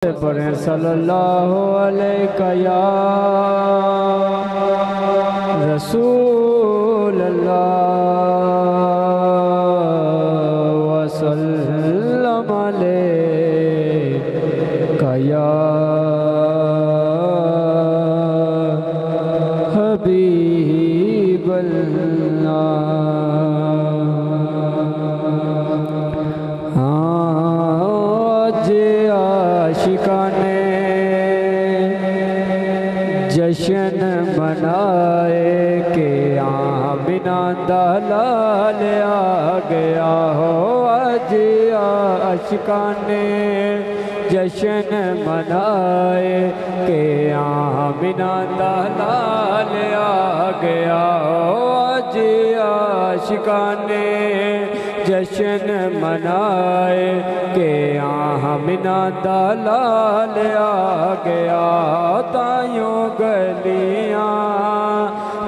पढ़ें सल्लल्लाहु अलैहि या रसूल अल्लाह वसल्लम अलैका या हबीब अल्लाह। आज आशिकाने जश्न मनाए के आमिना दा लाल आ गया हो। आज आशिकाने जश्न मनाए के आमिना दा लाल आ गया हो। आज आशिकाने जश्न मनाए के आमिना दा लाल आ गया। तायों गलियां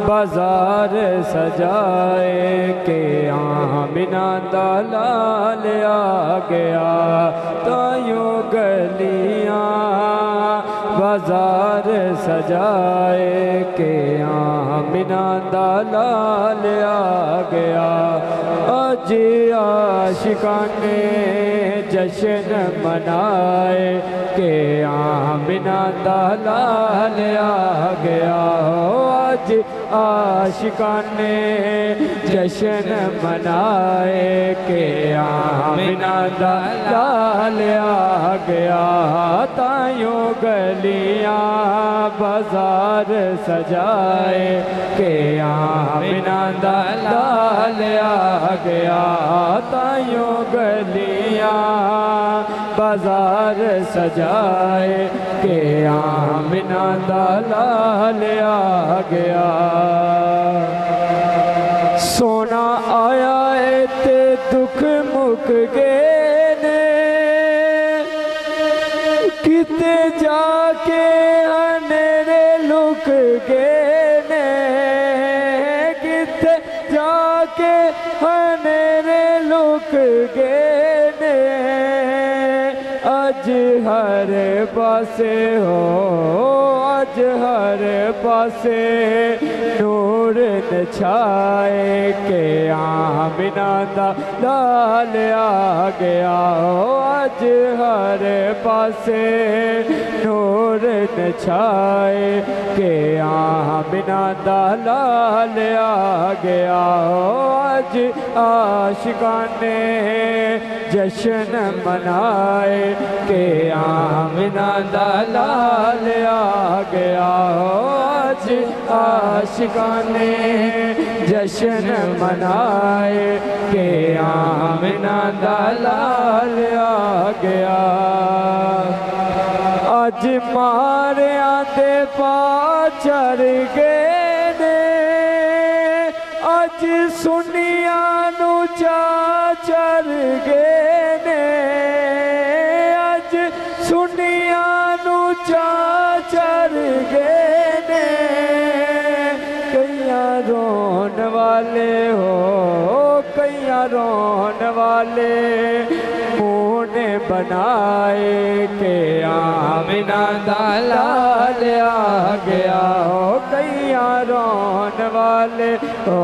बाजार सजाए के आमिना दा लाल आ गया। तायों गलियां बाजार सजाए के आमिना दा लाल आ गया। आज आशिकाने जश्न मनाए के आमिना दा लाल आ गया। आज आशिकाने जश्न मनाए के आमिना दा लाल आ गया। तायों गलियां बाजार सजाए के आमिना दा लाल आ गया। तायों गलियां बाजार सजाए के आमिना दा लाल आ गया। सोना आया है ते दुख मुक गए ने, किते जाके हनेरे लुक गए ने। किते जाके हनेरे लुक गए ने। अज हर पासे हो, अज हर पासे नूर छाए के आमिना दा लाल आ गया हो। अज हर पासे नूर छाए के आमिना दा लाल आ गया हो। अज आशिकाने जश्न मनाए के आमिना दा लाल आ गया हो। आज आशिकाने जश्न मनाए के आमिना दा लाल आ गया। आज मारिया दे पाचर गए ने, आज सुनिया नू चाचर गए ने। आज सुनिया नू चाचर गए ने। कईयां रोन वाले हो, कईयां रोन वाले मुँह ने बनाए के आमिना दा लाल आ गया हो। कईयां रोन वाले हो,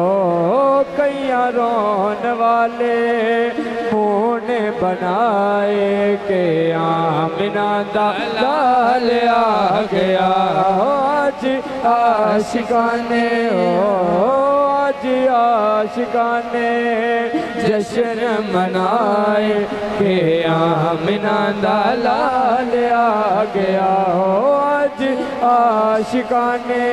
कईयां रोन वाले मुँह ने बनाए के आमिना दा लाल आ गया। आज आशिकाने हो, आज आशिकाने जश्न मनाए के आमिना दा लाल आ गया हो। आज आशिकाने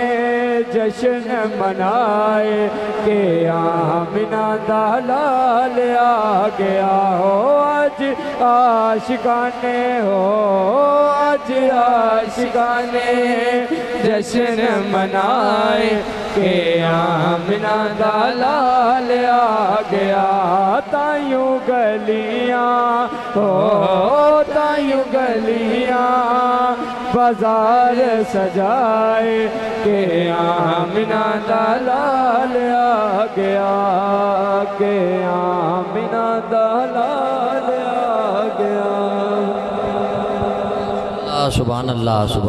जश्न मनाए के आमिना दा लाल आ गया हो। आज आशिकाने हो, आज आशिकाने जश्न मनाए के आमिना दा लाल आ गया। तायूं गलियां हो, तायूं गलियां बाजार सजाए के आमिना दा लाल आ गया। के आमिना दा लाल आ गया। सुभान अल्लाह सुभान